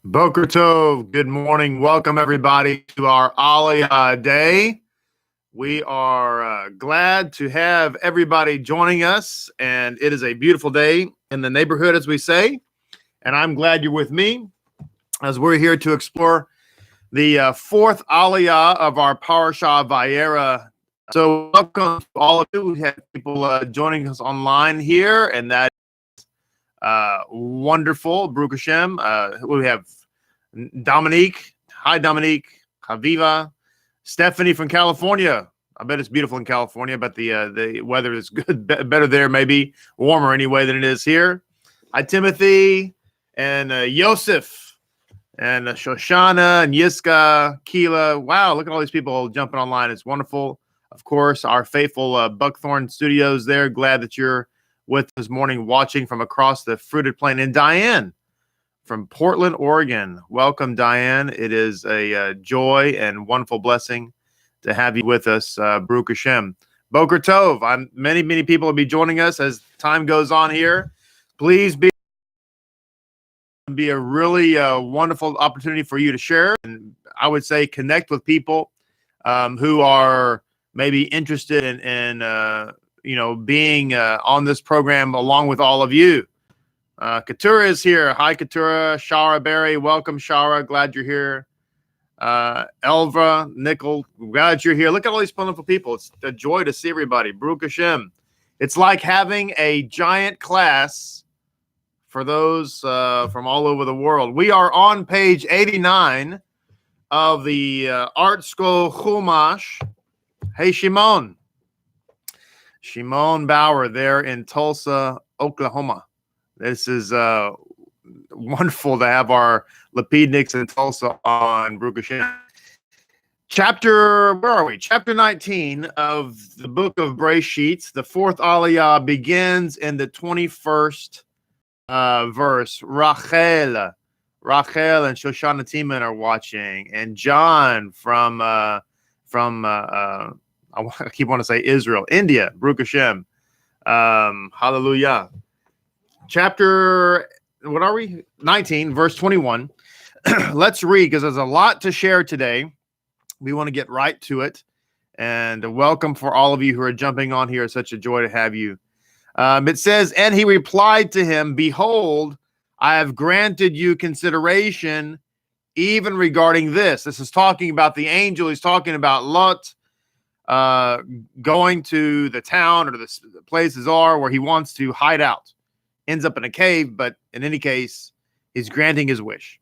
Boker Tov, good morning. Welcome everybody to our Aliyah day. We are glad to have everybody joining us, and it is a beautiful day in the neighborhood, as we say. And I'm glad you're with me as we're here to explore the fourth Aliyah of our Parashah Vayeira. So welcome to all of you. We have people joining us online here, and that is wonderful. Baruch Hashem. We have Dominique. Hi, Dominique. Haviva. Stephanie from California. I bet it's beautiful in California, but the weather is good, better there, maybe warmer anyway than it is here. Hi, Timothy and Yosef and Shoshana and Yiska, Keela. Wow, look at all these people jumping online. It's wonderful. Of course, our faithful Buckthorn Studios there. Glad that you're with us this morning watching from across the fruited plain. And Diane from Portland, Oregon. Welcome, Diane. It is a joy and wonderful blessing to have you with us, Baruch Hashem. Boker Tov. Many people will be joining us as time goes on here. Please be a really wonderful opportunity for you to share, and I would say connect with people who are maybe interested in being on this program along with all of you. Keturah is here. Hi, Keturah. Shara Berry. Welcome, Shara. Glad you're here. Elva, Nickel. Glad you're here. Look at all these wonderful people. It's a joy to see everybody. Baruch Hashem. It's like having a giant class for those from all over the world. We are on page 89 of the Art Scroll Chumash. Hey, Shimon. Shimon Bauer there in Tulsa, Oklahoma. This is wonderful to have our Lapidniks in Tulsa on Baruch Hashem. Where are we? Chapter 19 of the book of Breshit. The fourth Aliyah begins in the 21st verse. Rachel and Shoshana Timan are watching, and John from I keep wanting to say Israel, India. Baruch Hashem. Hallelujah. Chapter, what are we? 19, verse 21. Let's read, because there's a lot to share today. We want to get right to it. And welcome for all of you who are jumping on here. It's such a joy to have you. It says, and he replied to him, behold, I have granted you consideration even regarding this. This is talking about the angel. He's talking about Lot going to the town or the places are where he wants to hide out. Ends up in a cave, but in any case, he's granting his wish.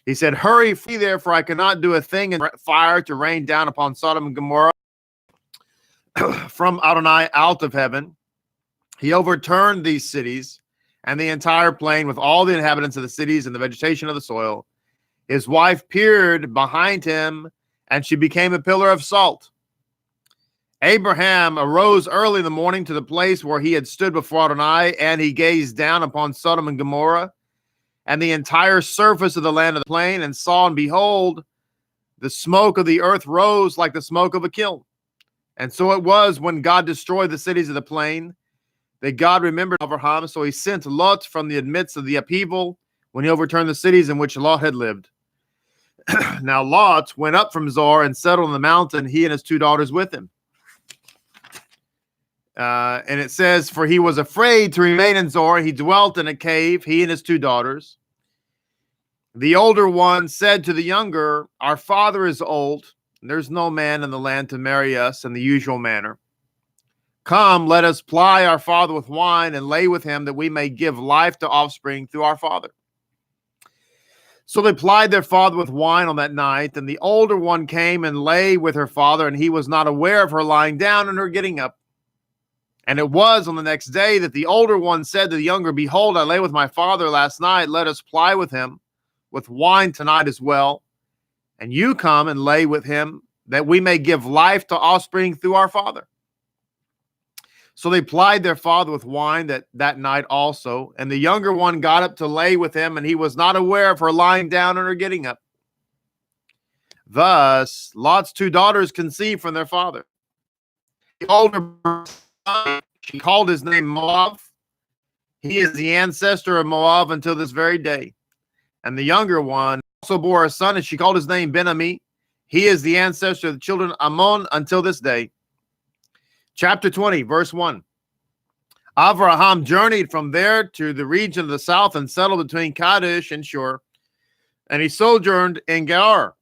He said, hurry, flee there, for I cannot do a thing in fire to rain down upon Sodom and Gemorah from Adonai out of heaven. He overturned these cities and the entire plain with all the inhabitants of the cities and the vegetation of the soil. His wife peered behind him, and she became a pillar of salt. Abraham arose early in the morning to the place where he had stood before Adonai, and he gazed down upon Sodom and Gomorrah and the entire surface of the land of the plain, and saw, and behold, the smoke of the earth rose like the smoke of a kiln. And so it was, when God destroyed the cities of the plain, that God remembered Abraham. So he sent Lot from the midst of the upheaval when he overturned the cities in which Lot had lived. Now Lot went up from Zoar and settled on the mountain, he and his two daughters with him. And it says, for he was afraid to remain in Zoar. He dwelt in a cave, he and his two daughters. The older one said to the younger, our father is old, and there's no man in the land to marry us in the usual manner. Come, let us ply our father with wine and lay with him, that we may give life to offspring through our father. So they plied their father with wine on that night, and the older one came and lay with her father, and he was not aware of her lying down and her getting up. And it was on the next day that the older one said to the younger, behold, I lay with my father last night. Let us ply with him with wine tonight as well. And you come and lay with him, that we may give life to offspring through our father. So they plied their father with wine that night also. And the younger one got up to lay with him, and he was not aware of her lying down and her getting up. Thus, Lot's two daughters conceived from their father. The older son, she called his name Moab. He is the ancestor of Moab until this very day. and the younger one also bore a son, and she called his name Ben-Ami. He is the ancestor of the children of Ammon until this day. Chapter 20, verse 1. Avraham journeyed from there to the region of the south and settled between Kadesh and Shur, and he sojourned in Gerar.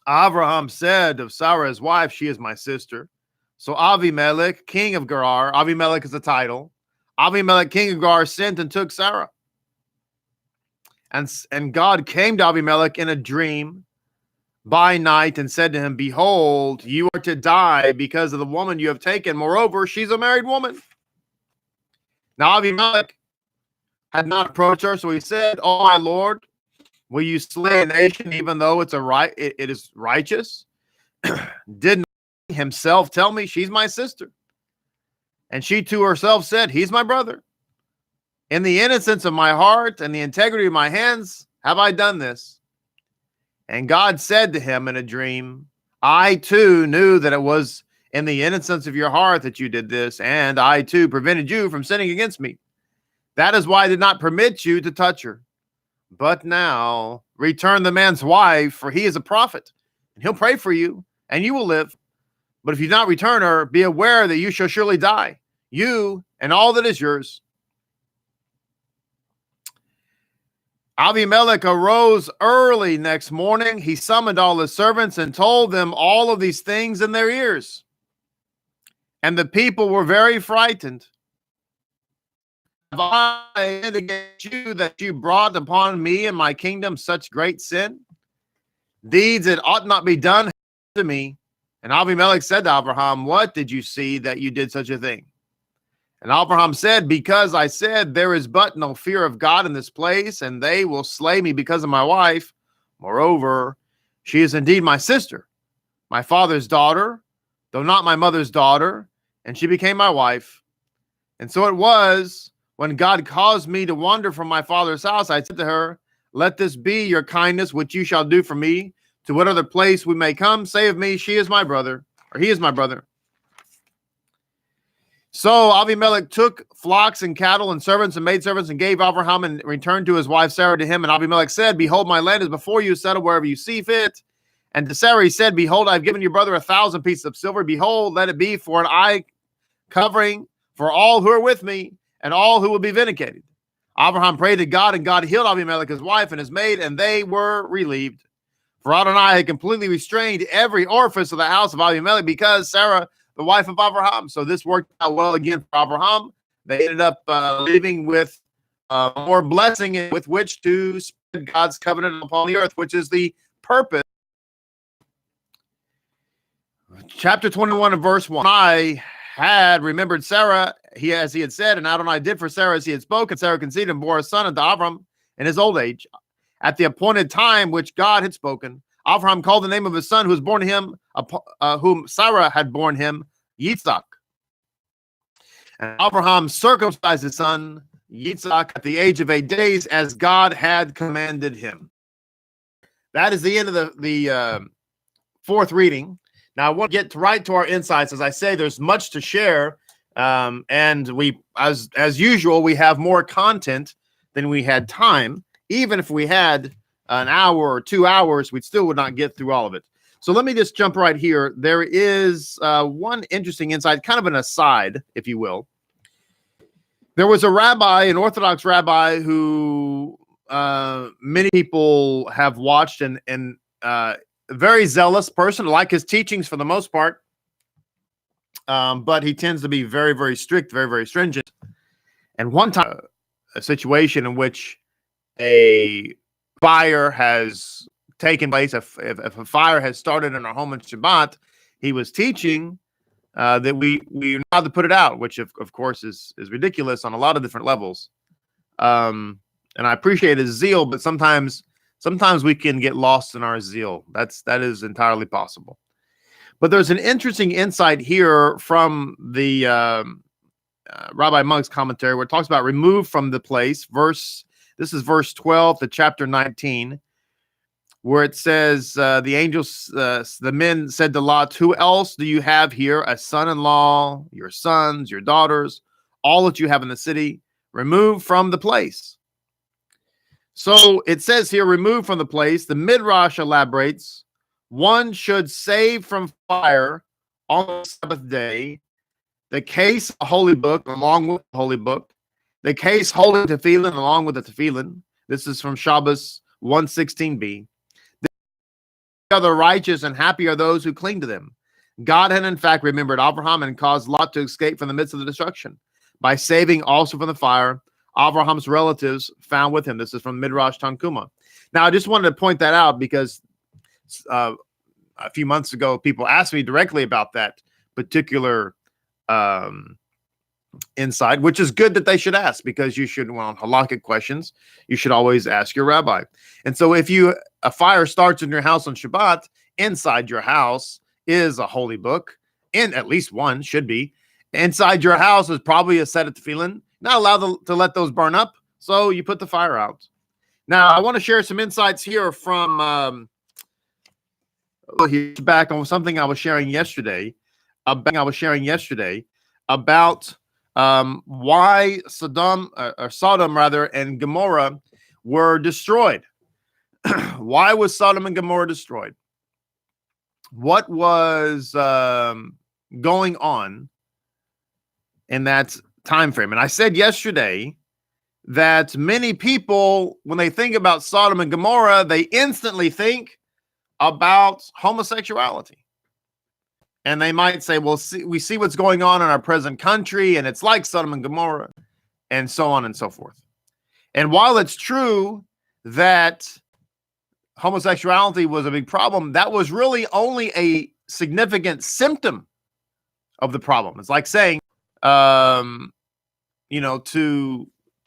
Avraham said of Sarah, his wife, she is my sister. So Avimelech, king of Gerar, Avimelech is a title. Avimelech, king of Gerar, sent and took Sarah. And God came to Avimelech in a dream by night and said to him, behold, you are to die because of the woman you have taken. Moreover, she's a married woman. Now Avimelech had not approached her, so he said, oh, my Lord, will you slay a nation even though it is righteous? Did not himself tell me she's my sister? And she to herself said, he's my brother. In the innocence of my heart and the integrity of my hands have I done this. And God said to him in a dream, I too knew that it was in the innocence of your heart that you did this, and I too prevented you from sinning against me. That is why I did not permit you to touch her. But now return the man's wife, for he is a prophet, and he'll pray for you, and you will live. But if you do not return her, be aware that you shall surely die, you and all that is yours. Avimelech arose early next morning. He summoned all his servants and told them all of these things in their ears. And the people were very frightened. Have I sinned against you that you brought upon me and my kingdom such great sin? Deeds that ought not be done to me. And Avimelech said to Abraham, what did you see that you did such a thing? And Abraham said, because I said, there is but no fear of God in this place, and they will slay me because of my wife. Moreover, she is indeed my sister, my father's daughter, though not my mother's daughter, and she became my wife. And so it was, when God caused me to wander from my father's house, I said to her, let this be your kindness, which you shall do for me. To what other place we may come, say of me, she is my brother, or he is my brother. So Avimelech took flocks and cattle and servants and maidservants and gave Abraham and returned to his wife Sarah to him. And Avimelech said, behold, my land is before you, settle wherever you see fit. And to Sarah he said, behold, I have given your brother 1,000 pieces of silver. Behold, let it be for an eye covering for all who are with me and all who will be vindicated. Abraham prayed to God, and God healed Avimelech, his wife, and his maid, and they were relieved. For Adonai had completely restrained every orifice of the house of Avimelech because Sarah, the wife of Abraham. So this worked out well again for Abraham. They ended up living with more blessing with which to spread God's covenant upon the earth, which is the purpose. Chapter 21 and verse 1. I had remembered Sarah, as he had said, and Adonai did for Sarah as he had spoken. Sarah conceived and bore a son unto Abram in his old age, at the appointed time which God had spoken. Abraham called the name of his son who was born to him, whom Sarah had borne him, Yitzhak. And Abraham circumcised his son, Yitzhak, at the age of 8 days, as God had commanded him. That is the end of the fourth reading. Now, I want to get right to our insights. As I say, there's much to share, and we, as usual, we have more content than we had time. Even if we had an hour or 2 hours, we still would not get through all of it. So let me just jump right here. There is one interesting insight, kind of an aside, if you will. There was a rabbi, an Orthodox rabbi, who many people have watched, and very zealous person, like his teachings for the most part, but he tends to be very, very strict, very, very stringent. And one time, a situation in which a fire has taken place, if a fire has started in our home in Shabbat, he was teaching that we are not allowed to put it out, which of course is ridiculous on a lot of different levels. And I appreciate his zeal, but sometimes we can get lost in our zeal. That is entirely possible. But there's an interesting insight here from the Rabbi Monk's commentary where it talks about remove from the place. This is verse 12 to chapter 19, where it says, the angels, the men said to Lot, who else do you have here? A son-in-law, your sons, your daughters, all that you have in the city, remove from the place. So it says here, remove from the place. The Midrash elaborates, one should save from fire on the Sabbath day, the case a holy book along with the holy book, the case holy tefillin along with the tefillin. This is from Shabbos 116b. They are the righteous, and happy are those who cling to them. God had in fact remembered Abraham and caused Lot to escape from the midst of the destruction by saving also from the fire Abraham's relatives found with him. This is from Midrash Tanchuma. Now, I just wanted to point that out because a few months ago, people asked me directly about that particular insight, which is good that they should ask, because you should, well, on halakhic questions, you should always ask your rabbi. And so if a fire starts in your house on Shabbat, inside your house is a holy book, and at least one should be. Inside your house is probably a set of tefillin. Not allowed to let those burn up, so you put the fire out. Now, I want to share some insights here from here's back on something I was sharing yesterday. About why Sodom and Gomorrah were destroyed. Why was Sodom and Gomorrah destroyed? What was going on in that time frame? And I said yesterday that many people, when they think about Sodom and Gomorrah, they instantly think about homosexuality. And they might say, well, we see what's going on in our present country, and it's like Sodom and Gomorrah, and so on and so forth. And while it's true that homosexuality was a big problem, that was really only a significant symptom of the problem. It's like saying, to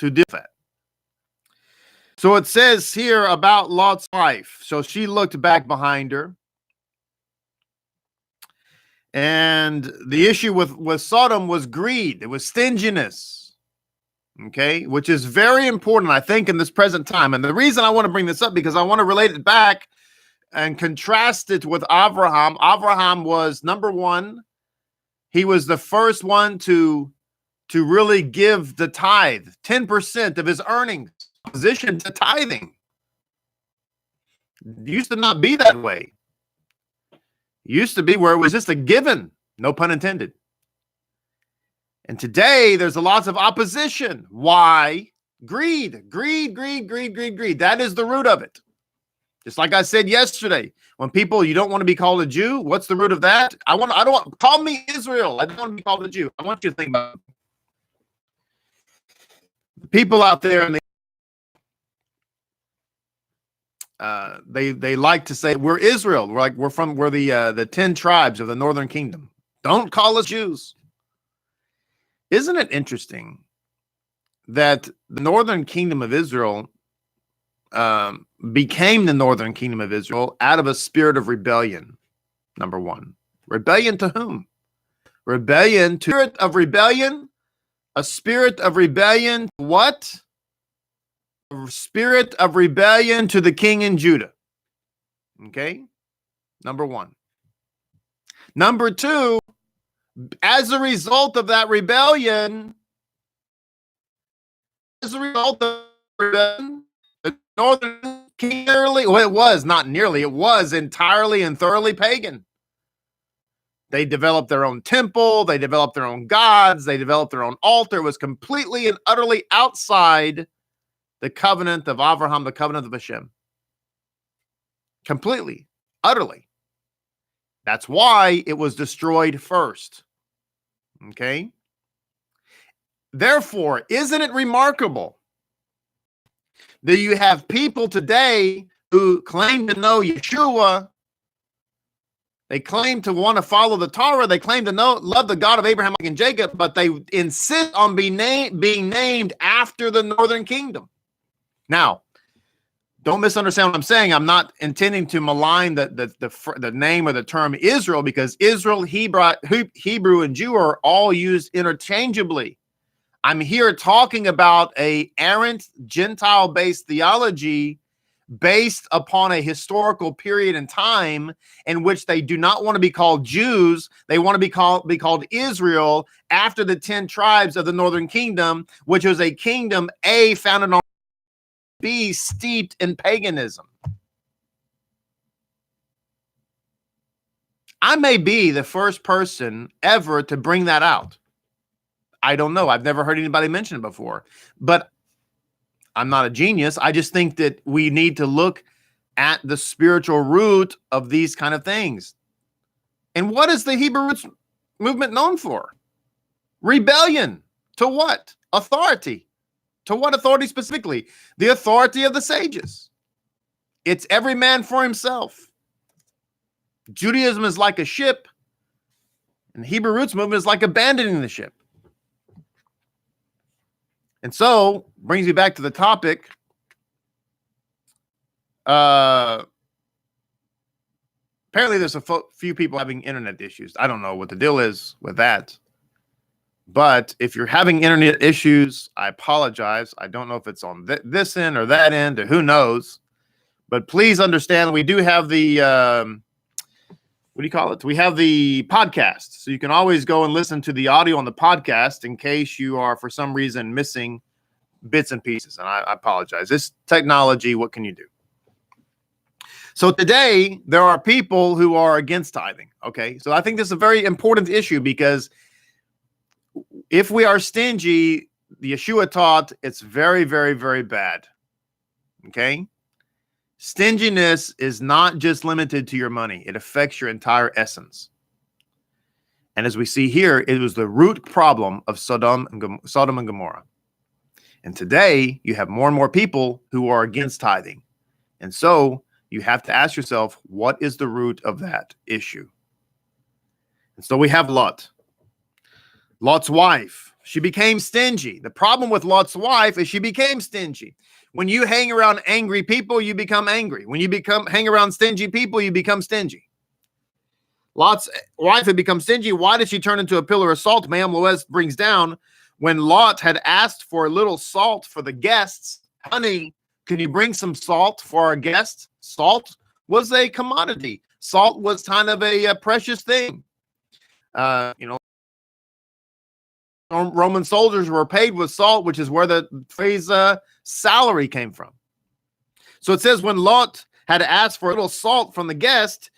deal with that. So it says here about Lot's wife. So she looked back behind her. And the issue with Sodom was greed. It was stinginess. Okay, which is very important, I think, in this present time. And the reason I want to bring this up, because I want to relate it back and contrast it with Abraham. Abraham was, number one, he was the first one to really give the tithe, 10% of his earnings, position to tithing. It used to not be that way. It used to be where it was just a given, no pun intended. And today there's a lot of opposition. Why? Greed. That is the root of it. Just like I said yesterday, when people, you don't want to be called a Jew, what's the root of that? Call me Israel. I don't want to be called a Jew. I want you to think about it. People out there, and they like to say we're Israel. We're the 10 tribes of the northern kingdom. Don't call us Jews. Isn't it interesting that the northern kingdom of Israel became the northern kingdom of Israel out of a spirit of rebellion? Number one, rebellion to whom? Spirit of rebellion. A spirit of rebellion. What? A spirit of rebellion to the king in Judah. Okay. Number one. Number two, as a result of that rebellion, the northern kingdom, it was entirely and thoroughly pagan. They developed their own temple. They developed their own gods. They developed their own altar. It was completely and utterly outside the covenant of Abraham, the covenant of Hashem. Completely, utterly. That's why it was destroyed first. Okay? Therefore, isn't it remarkable that you have people today who claim to know Yeshua? They claim to want to follow the Torah. They claim to love the God of Abraham, Isaac, and Jacob, but they insist on being named after the northern kingdom. Now, don't misunderstand what I'm saying. I'm not intending to malign the name or the term Israel, because Israel, Hebrew, and Jew are all used interchangeably. I'm here talking about a errant Gentile-based theology based upon a historical period in time in which they do not want to be called Jews. They want to be called Israel, after the 10 tribes of the northern kingdom, which was a kingdom founded on be steeped in paganism. I may be the first person ever to bring that out. I don't know. I've never heard anybody mention it before, but I'm not a genius. I just think that we need to look at the spiritual root of these kind of things. And what is the Hebrew roots movement known for? Rebellion. To what? Authority. To what authority specifically? The authority of the sages. It's every man for himself. Judaism is like a ship, and the Hebrew roots movement is like abandoning the ship. And so, brings me back to the topic. Apparently, there's a few people having internet issues. I don't know what the deal is with that. But if you're having internet issues, I apologize. I don't know if it's on this end or that end, or who knows. But please understand, we do have the, what do you call it? We have the podcast. So you can always go and listen to the audio on the podcast in case you are, for some reason, missing bits and pieces. And I apologize. This technology, what can you do? So today, there are people who are against tithing. Okay. So I think this is a very important issue, because if we are stingy, the Yeshua taught it's very, very, very bad. Okay. Stinginess is not just limited to your money. It affects your entire essence. And as we see here, it was the root problem of Sodom and Gomorrah. And today, you have more and more people who are against tithing. And so you have to ask yourself, what is the root of that issue? And so we have Lot. Lot's wife, she became stingy. The problem with Lot's wife is she became stingy. When you hang around angry people, you become angry. When you hang around stingy people, you become stingy. Lot's wife had become stingy. Why did she turn into a pillar of salt? Ma'am Loez brings down, when Lot had asked for a little salt for the guests, honey, can you bring some salt for our guests? Salt was a commodity. Salt was kind of a precious thing. Roman soldiers were paid with salt, which is where the phrase salary came from. So it says, when Lot had asked for a little salt from the guest,